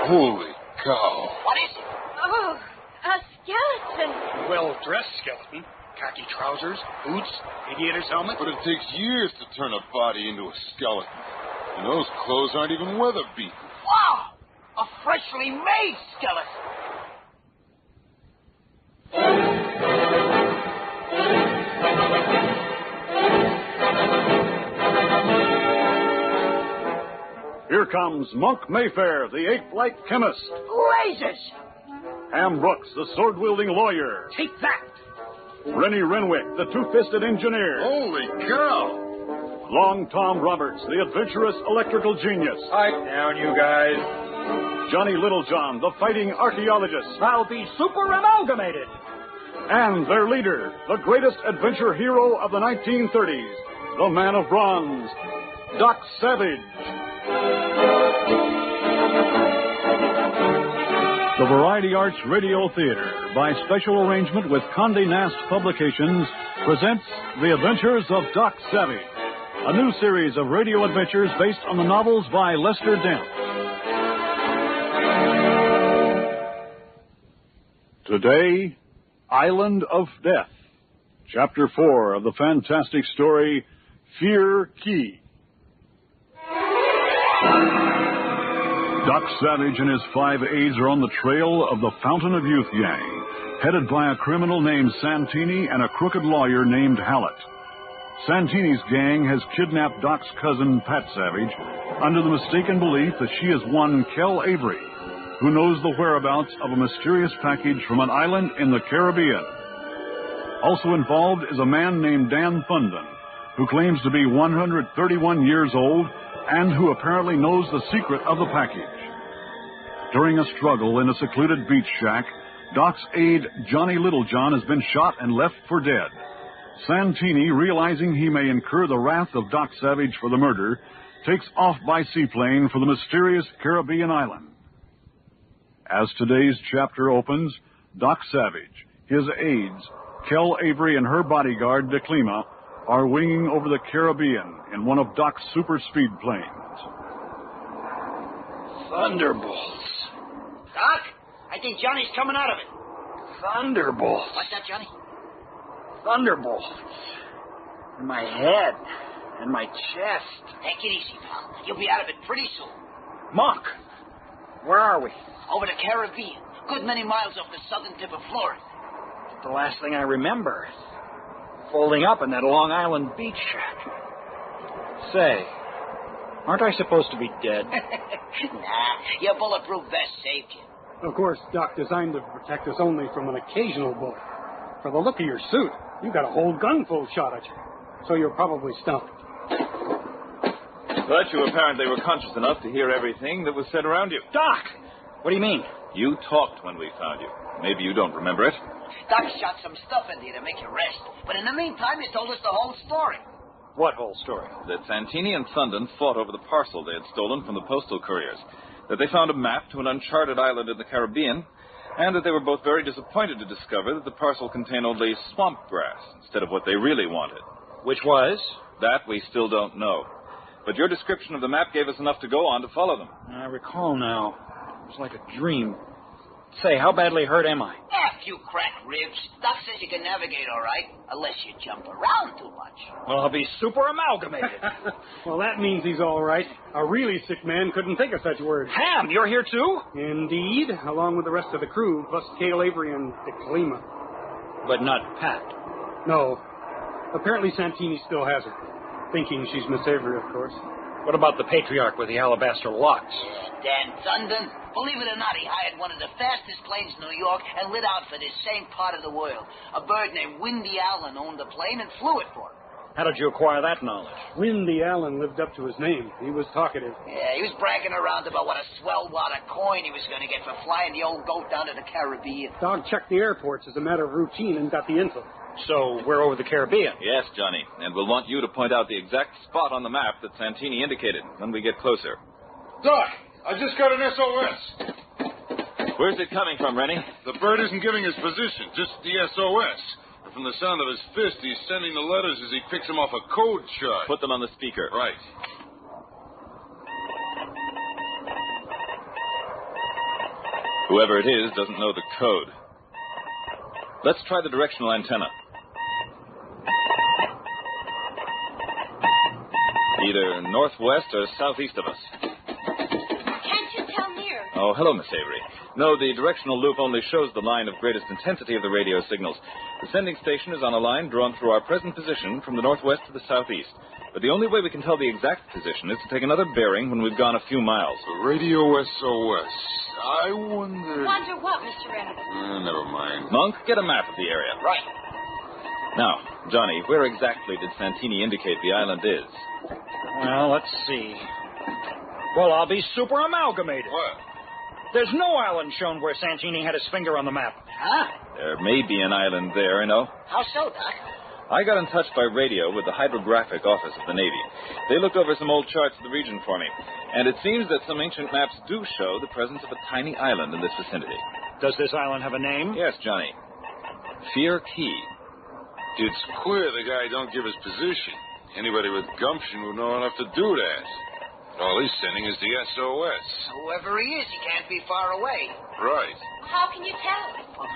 Holy cow. What is it? Oh, a skeleton. Well-dressed skeleton. Khaki trousers, boots, aviator's helmet. But it takes years to turn a body into a skeleton. And those clothes aren't even weather-beaten. Wow! A freshly made skeleton. Here comes Monk Mayfair, the ape-like chemist. Lasers! Ham Brooks, the sword-wielding lawyer. Take that! Rennie Renwick, the two-fisted engineer. Holy cow! Long Tom Roberts, the adventurous electrical genius. Pipe down, you guys. Johnny Littlejohn, the fighting archaeologist. I'll be super amalgamated. And their leader, the greatest adventure hero of the 1930s, the man of bronze, Doc Savage. The Variety Arts Radio Theater, by special arrangement with Condé Nast Publications, presents The Adventures of Doc Savage, a new series of radio adventures based on the novels by Lester Dent. Today, Island of Death, Chapter 4 of the fantastic story, Fear Key. Doc Savage and his 5 aides are on the trail of the Fountain of Youth gang, headed by a criminal named Santini and a crooked lawyer named Hallett. Santini's gang has kidnapped Doc's cousin, Pat Savage, under the mistaken belief that she is one Kel Avery, who knows the whereabouts of a mysterious package from an island in the Caribbean. Also involved is a man named Dan Thunden, who claims to be 131 years old and who apparently knows the secret of the package. During a struggle in a secluded beach shack, Doc's aide, Johnny Littlejohn, has been shot and left for dead. Santini, realizing he may incur the wrath of Doc Savage for the murder, takes off by seaplane for the mysterious Caribbean island. As today's chapter opens, Doc Savage, his aides, Kel Avery and her bodyguard, DeClima, are winging over the Caribbean in one of Doc's super-speed planes. Thunderbolts. Doc, I think Johnny's coming out of it. Thunderbolts. What's that, Johnny? Thunderbolts. In my head. In my chest. Take it easy, pal. You'll be out of it pretty soon. Monk, where are we? Over the Caribbean. Good many miles off the southern tip of Florida. The last thing I remember. Folding up in that Long Island beach shack. Say, aren't I supposed to be dead? Nah, your bulletproof vest saved you. Of course, Doc designed to protect us only from an occasional bullet. For the look of your suit, you got a whole gunful shot at you. So you're probably stumped. But you apparently were conscious enough to hear everything that was said around you. Doc! What do you mean? You talked when we found you. Maybe you don't remember it. Doc shot some stuff into you to make you rest. But in the meantime, you told us the whole story. What whole story? That Santini and Thunden fought over the parcel they had stolen from the postal couriers. That they found a map to an uncharted island in the Caribbean. And that they were both very disappointed to discover that the parcel contained only swamp grass instead of what they really wanted. Which was? That we still don't know. But your description of the map gave us enough to go on to follow them. I recall now. It was like a dream. Say, how badly hurt am I? A few cracked ribs. Doc says you can navigate all right, unless you jump around too much. Well, I'll be super amalgamated. Well, that means he's all right. A really sick man couldn't think of such words. Ham, you're here too? Indeed, along with the rest of the crew, plus Cale Avery and DeClima. But not Pat. No. Apparently Santini still has her. Thinking she's Miss Avery, of course. What about the patriarch with the alabaster locks? Dan Thunden. Believe it or not, he hired one of the fastest planes in New York and lit out for this same part of the world. A bird named Windy Allen owned the plane and flew it for him. How did you acquire that knowledge? Windy Allen lived up to his name. He was talkative. Yeah, he was bragging around about what a swell wad of coin he was going to get for flying the old goat down to the Caribbean. Dog checked the airports as a matter of routine and got the info. So we're over the Caribbean? Yes, Johnny. And we'll want you to point out the exact spot on the map that Santini indicated when we get closer. Doc, I just got an SOS. Where's it coming from, Rennie? The bird isn't giving his position, just the SOS. But from the sound of his fist, he's sending the letters as he picks them off a code chart. Put them on the speaker. Right. Whoever it is doesn't know the code. Let's try the directional antenna. Either northwest or southeast of us. Can't you tell near? Oh, hello, Miss Avery. No, the directional loop only shows the line of greatest intensity of the radio signals. The sending station is on a line drawn through our present position from the northwest to the southeast. But the only way we can tell the exact position is to take another bearing when we've gone a few miles. The radio SOS. I wonder... Wonder what, Mr. Reynolds? Never mind. Monk, get a map of the area. Right. Now, Johnny, where exactly did Santini indicate the island is? Well, let's see. Well, I'll be super amalgamated. What? There's no island shown where Santini had his finger on the map. Huh? There may be an island there, I know. How so, Doc? I got in touch by radio with the hydrographic office of the Navy. They looked over some old charts of the region for me, and it seems that some ancient maps do show the presence of a tiny island in this vicinity. Does this island have a name? Yes, Johnny. Fear Key. It's queer the guy don't give his position. Anybody with gumption would know enough to do that. All he's sending is the SOS. Whoever he is, he can't be far away. Right. How can you tell?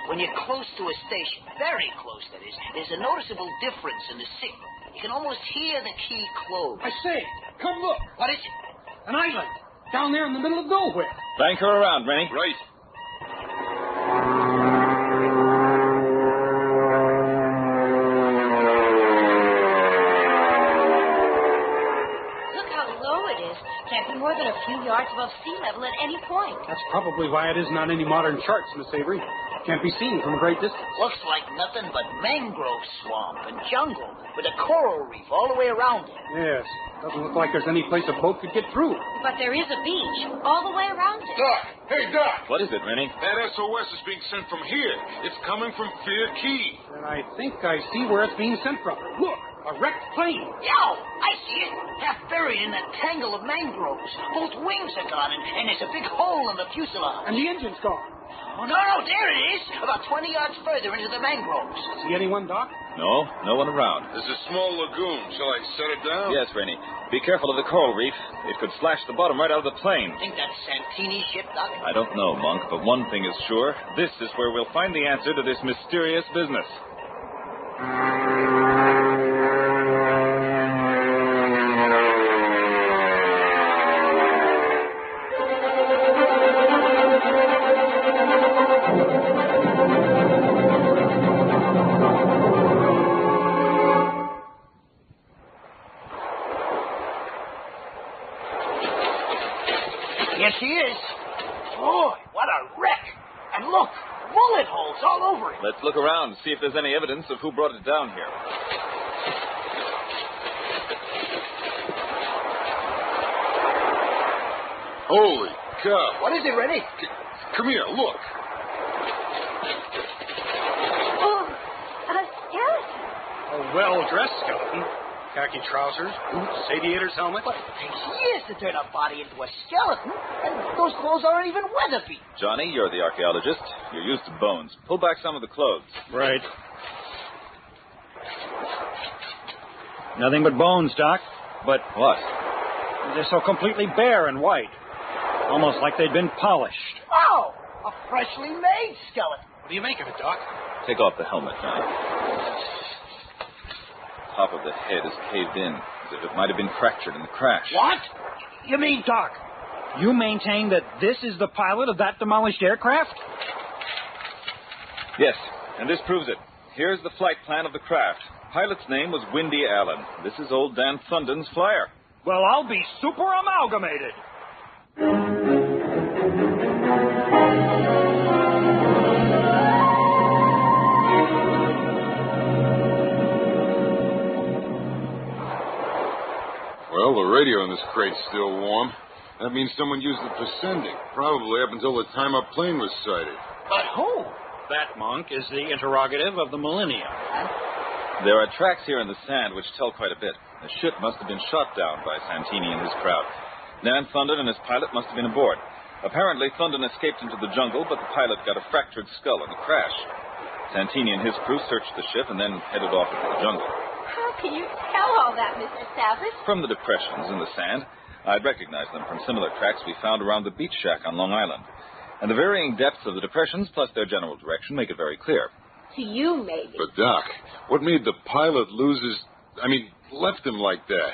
When you're close to a station, very close that is, there's a noticeable difference in the signal. You can almost hear the key close. I say, come look. What is it? An island. Down there in the middle of nowhere. Bank her around, Rennie. Right. Look how low it is. Can't be more than a few yards above sea level at any point. That's probably why it isn't on any modern charts, Miss Avery. Can't be seen from a great distance. Looks like nothing but mangrove swamp and jungle with a coral reef all the way around it. Yes. Doesn't look like there's any place a boat could get through. But there is a beach all the way around it. Doc! Hey, Doc! What is it, Rennie? That SOS is being sent from here. It's coming from Fear Key. And I think I see where it's being sent from. Look, a wrecked plane. Yo, I see it. Half buried in that tangle of mangroves. Both wings are gone, and there's a big hole in the fuselage. And the engine's gone. Oh, no, there it is. About 20 yards further into the mangroves. See anyone, Doc? No, no one around. There's a small lagoon. Shall I set it down? Yes, Rennie. Be careful of the coral reef. It could slash the bottom right out of the plane. Think that's Santini's ship, Doc? I don't know, Monk, but one thing is sure. This is where we'll find the answer to this mysterious business. Yes, he is. Boy, what a wreck. And look, bullet holes all over it. Let's look around and see if there's any evidence of who brought it down here. Holy cow. What is it, Rennie? Come here, look. Oh, a skeleton. A well-dressed skeleton. Khaki trousers, boots, aviator's helmet. But it takes years to turn a body into a skeleton, and those clothes aren't even weather-beaten. Johnny, you're the archaeologist. You're used to bones. Pull back some of the clothes. Right. Nothing but bones, Doc. But What? they're so completely bare and white. Almost like they'd been polished. Wow, a freshly made skeleton. What do you make of it, Doc? Take off the helmet, Johnny. Top of the head is caved in, as if it might have been fractured in the crash. What? You mean, Doc, you maintain that this is the pilot of that demolished aircraft? Yes, and this proves it. Here's the flight plan of the craft. Pilot's name was Windy Allen. This is old Dan Thunden's flyer. Well, I'll be super amalgamated. Well, the radio in this crate's still warm. That means someone used it for sending, probably up until the time our plane was sighted. but who? That, Monk, is the interrogative of the millennium. There are tracks here in the sand which tell quite a bit. The ship must have been shot down by Santini and his crowd. Dan Thunden and his pilot must have been aboard. Apparently, Thunden escaped into the jungle, but the pilot got a fractured skull in the crash. Santini and his crew searched the ship and then headed off into the jungle. How can you tell all that, Mr. Savage? From the depressions in the sand, I'd recognize them from similar tracks we found around the beach shack on Long Island. And the varying depths of the depressions, plus their general direction, make it very clear. To you, maybe. But, Doc, what made the pilot left him like that?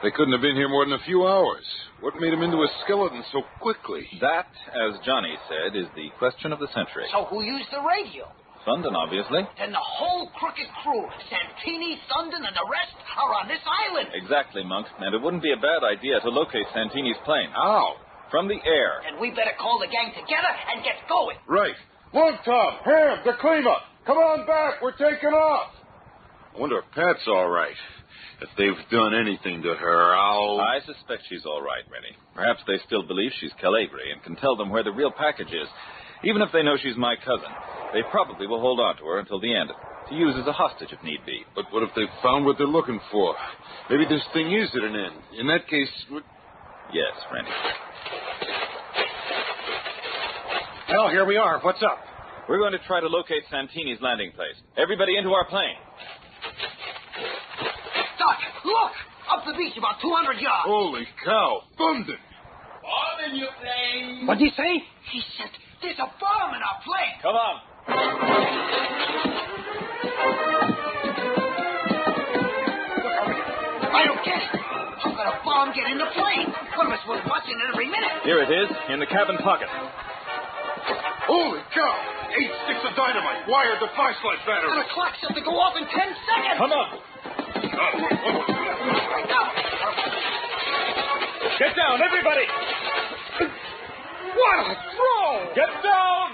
They couldn't have been here more than a few hours. What made him into a skeleton so quickly? That, as Johnny said, is the question of the century. So who used the radio? Thunden, obviously. Then the whole crooked crew, Santini, Thunden, and the rest, are on this island. Exactly, Monk. And it wouldn't be a bad idea to locate Santini's plane. How? From the air. And we better call the gang together and get going. Right. Long Tom, Ham, DeClima, come on back. We're taking off. I wonder if Pat's all right. If they've done anything to her, I suspect she's all right, Rennie. Perhaps they still believe she's Calabri and can tell them where the real package is. Even if they know she's my cousin, they probably will hold on to her until the end, to use as a hostage if need be. But what if they've found what they're looking for? Maybe this thing is at an end. In that case... Yes, Rennie. Well, here we are. What's up? We're going to try to locate Santini's landing place. Everybody into our plane. Doc, look! Up the beach about 200 yards. Holy cow. Thunden. Bomb in your plane. What'd he say? He said, there's a bomb in our plane. Come on. I don't get it. How could a bomb get in the plane? One of us was watching it every minute. Here it is, in the cabin pocket. Holy cow. 8 sticks of dynamite wired the flashlight battery. And the clock set to go off in 10 seconds. Come on. Get down, everybody! What a throw! Get down!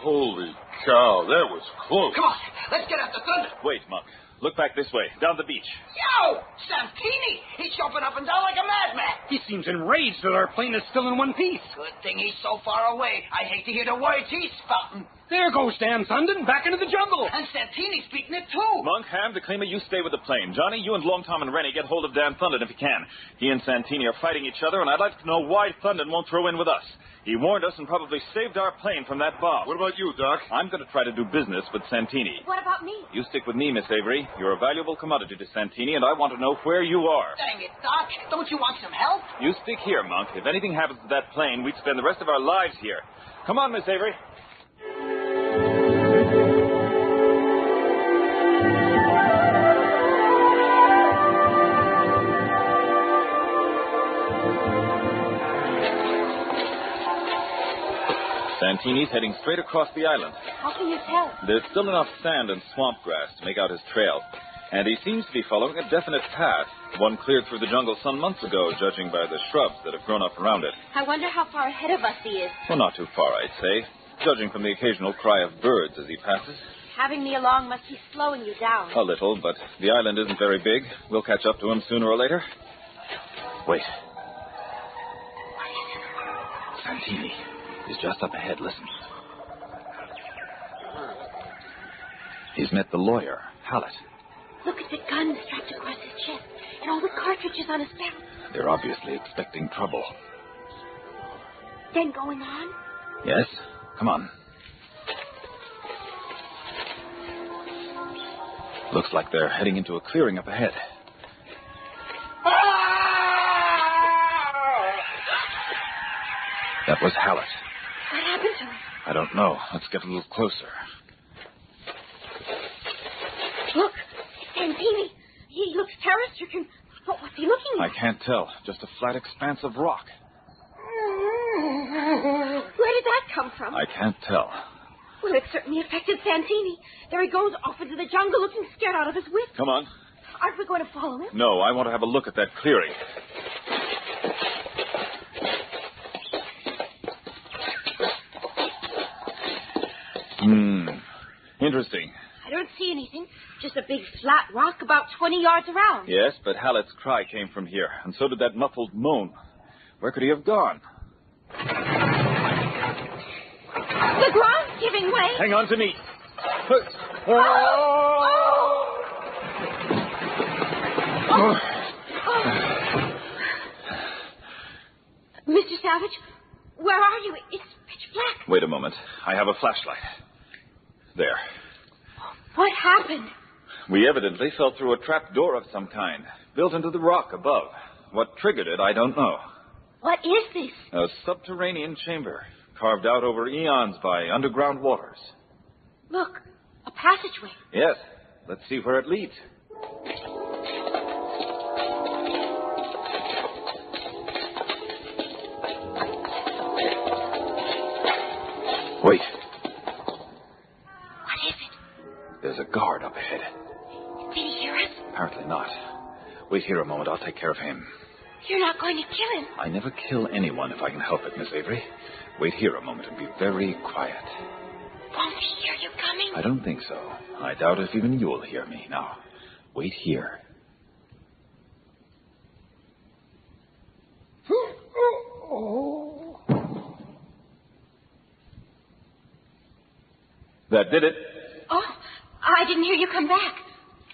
Holy cow, that was close. Come on, let's get after Thunder. Wait, Monk. Look back this way, down the beach. Yo! Santini! He's jumping up and down like a madman. He seems enraged that our plane is still in one piece. Good thing he's so far away. I hate to hear the words he's spouting. There goes Dan Thunden back into the jungle. And Santini's beating it too. Monk, Ham, DeClima, you stay with the plane. Johnny, you and Long Tom and Rennie get hold of Dan Thunden if you can. He and Santini are fighting each other, and I'd like to know why Thunden won't throw in with us. He warned us and probably saved our plane from that bomb. What about you, Doc? I'm going to try to do business with Santini. What about me? You stick with me, Miss Avery. You're a valuable commodity to Santini, and I want to know where you are. Dang it, Doc. Don't you want some help? You stick here, Monk. If anything happens to that plane, we'd spend the rest of our lives here. Come on, Miss Avery. Santini's heading straight across the island. How can you tell? There's still enough sand and swamp grass to make out his trail, and he seems to be following a definite path, one cleared through the jungle some months ago, judging by the shrubs that have grown up around it. I wonder how far ahead of us he is. Well, not too far, I'd say, judging from the occasional cry of birds as he passes. Having me along must be slowing you down. A little, but the island isn't very big. We'll catch up to him sooner or later. Wait. Santini. He's just up ahead. Listen. He's met the lawyer, Hallett. Look at the gun strapped across his chest and all the cartridges on his belt. They're obviously expecting trouble. Then going on? Yes? Come on. Looks like they're heading into a clearing up ahead. That was Hallett. What happened to him? I don't know. Let's get a little closer. Look, Santini. He looks terror-stricken. What's he looking I at? can't tell. Just a flat expanse of rock. Where did that come from? I can't tell. Well, it certainly affected Santini. There he goes off into the jungle looking scared out of his wits. Come on. Aren't we going to follow him? No, I want to have a look at that clearing. Interesting. I don't see anything. Just a big flat rock about 20 yards around. Yes, but Hallett's cry came from here, and so did that muffled moan. Where could he have gone? The ground's giving way. Hang on to me. Mr. Savage, where are you? It's pitch black. Wait a moment. I have a flashlight. There. What happened? We evidently fell through a trap door of some kind, built into the rock above. What triggered it, I don't know. What is this? A subterranean chamber, carved out over eons by underground waters. Look, a passageway. Yes. Let's see where it leads. Wait. What is it? There's a guard up ahead. Did he hear us? Apparently not. Wait here a moment. I'll take care of him. You're not going to kill him. I never kill anyone if I can help it, Miss Avery. Wait here a moment and be very quiet. Won't he hear you coming? I don't think so. I doubt if even you'll hear me. Now, wait here. That did it. Oh, I didn't hear you come back.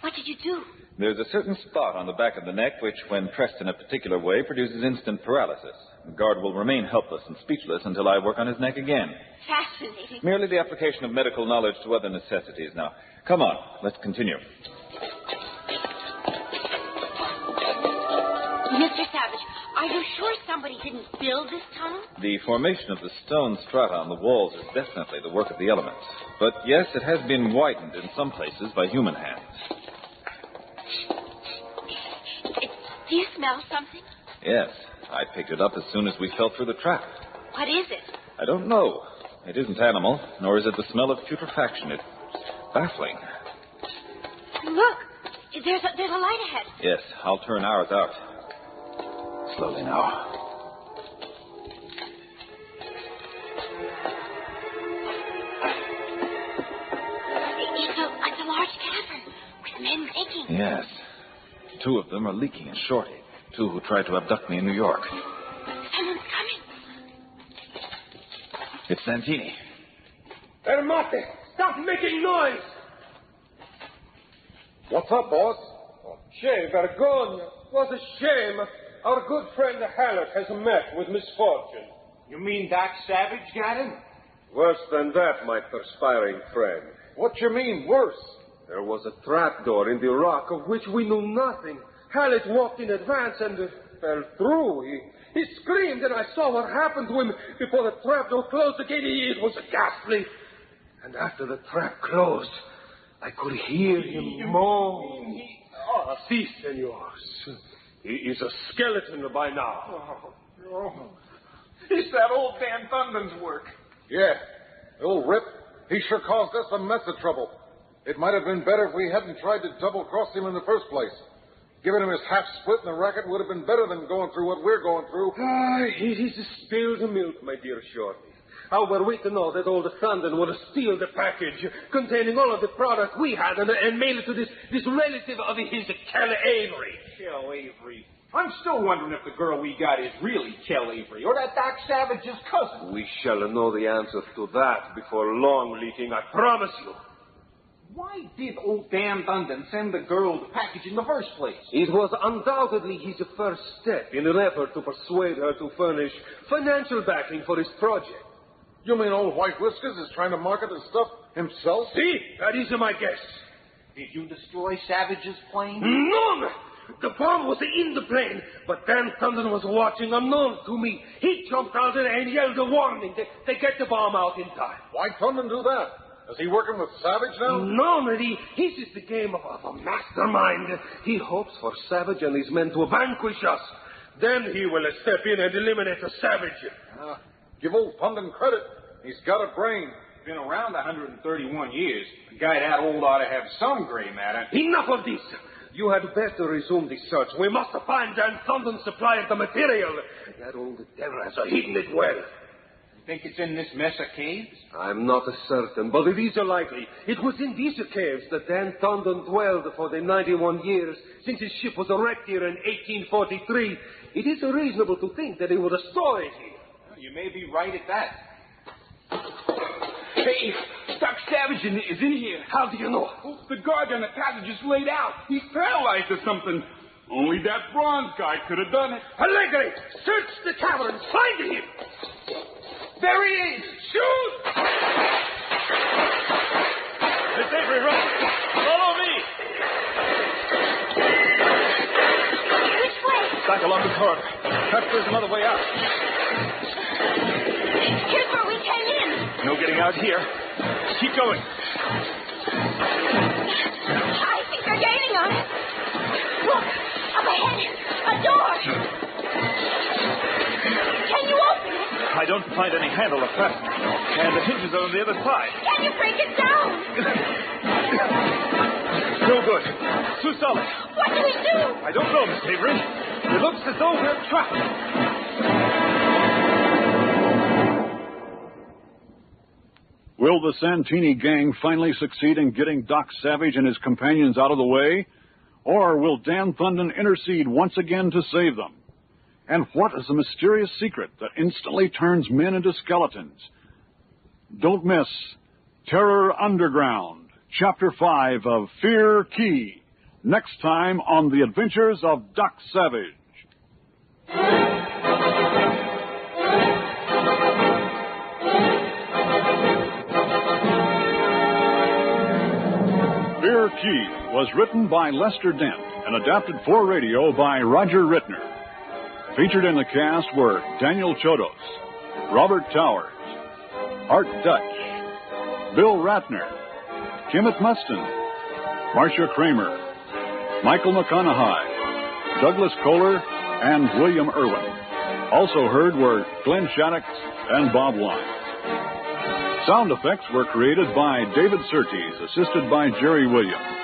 What did you do? There's a certain spot on the back of the neck which, when pressed in a particular way, produces instant paralysis. The guard will remain helpless and speechless until I work on his neck again. Fascinating. Merely the application of medical knowledge to other necessities. Now, come on. Let's continue. Mr. Savage, are you sure somebody didn't build this tunnel? The formation of the stone strata on the walls is definitely the work of the elements. But yes, it has been widened in some places by human hands. Do you smell something? Yes, I picked it up as soon as we fell through the trap. What is it? I don't know. It isn't animal, nor is it the smell of putrefaction. It's baffling. Look, there's a light ahead. Yes, I'll turn ours out. Slowly now. It's a large cavern with men digging. Yes. 2 of them are Leaky and Shorty, 2 who tried to abduct me in New York. Someone's coming. It's Santini. Ermate, stop making noise! What's up, boss? Oh, che vergogna. What a shame. Our good friend Hallett has met with misfortune. You mean Doc Savage got him? Worse than that, my perspiring friend. What you mean, worse? There was a trapdoor in the rock of which we knew nothing. Hallett walked in advance and fell through. He screamed, and I saw what happened to him before the trapdoor closed again. It was ghastly. And after the trap closed, I could hear him moan. Si, senors. He is a skeleton by now. Oh. It's that old Dan Thunden's work. Yeah. The old rip. He sure caused us a mess of trouble. It might have been better if we hadn't tried to double-cross him in the first place. Giving him his half-split in the racket would have been better than going through what we're going through. It is spilled milk, my dear Shorty. How were we to know that old Thunden would steal the package containing all of the product we had and mail it to this relative of his, Kel Avery? Kel Avery. I'm still wondering if the girl we got is really Kel Avery or that Doc Savage's cousin. We shall know the answer to that before long, Leaking, I promise you. Why did old Dan Thunden send the girl the package in the first place? It was undoubtedly his first step in an effort to persuade her to furnish financial backing for his project. You mean old White Whiskers is trying to market the stuff himself? See, that is my guess. Did you destroy Savage's plane? No! The bomb was in the plane, but Dan Thunden was watching unknown to me. He jumped out and yelled a warning. They get the bomb out in time. Why'd Thunden do that? Is he working with Savage now? No, this is the game of a mastermind. He hopes for Savage and his men to vanquish us. Then he will step in and eliminate the Savage. Give old Thunden credit. He's got a brain. Been around 131 years. A guy that old ought to have some gray matter. Enough of this. You had better resume the search. We must find Dan Thunden's supply of the material. That old devil has hidden it well. Think it's in this mess of caves? I'm not certain, but it is likely. It was in these caves that Dan Thunden dwelled for the 91 years since his ship was wrecked here in 1843. It is reasonable to think that he would store it here. Well, you may be right at that. Hey, Doc Savage is in here. How do you know? Oh, the guard on the passage is laid out. He's paralyzed or something. Only that bronze guy could have done it. Allegri, search the cavern. Find him. There he is! Shoot! Miss Avery, run! Follow me! back along the corridor. Perhaps there's another way out. Here's where we came in. No getting out here. Keep going. I think they're gaining on us. Look, up ahead, a door. Can you open it? I don't find any handle or fastening, and the hinges are on the other side. Can you break it down? No good. Too solid. What do we do? I don't know, Miss Avery. It looks as though we're trapped. Will the Santini gang finally succeed in getting Doc Savage and his companions out of the way? Or will Dan Thunden intercede once again to save them? And what is the mysterious secret that instantly turns men into skeletons? Don't miss Terror Underground, Chapter 5 of Fear Key, next time on The Adventures of Doc Savage. Fear Key was written by Lester Dent and adapted for radio by Roger Rittner. Featured in the cast were Daniel Chodos, Robert Towers, Art Dutch, Bill Ratner, Kimmett Mustin, Marcia Kramer, Michael McConaughey, Douglas Kohler, and William Irwin. Also heard were Glenn Shattuck and Bob Wine. Sound effects were created by David Surtees, assisted by Jerry Williams.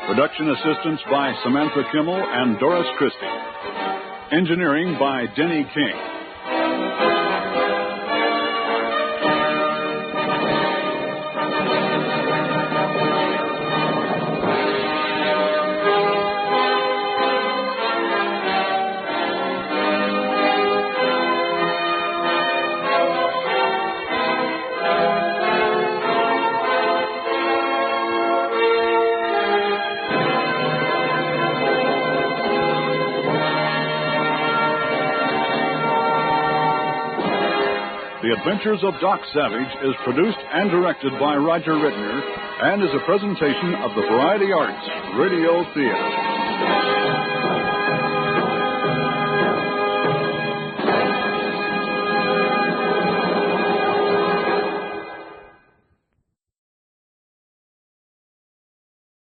Production assistance by Samantha Kimmel and Doris Christie. Engineering by Denny King. The Adventures of Doc Savage is produced and directed by Roger Rittner and is a presentation of the Variety Arts Radio Theater.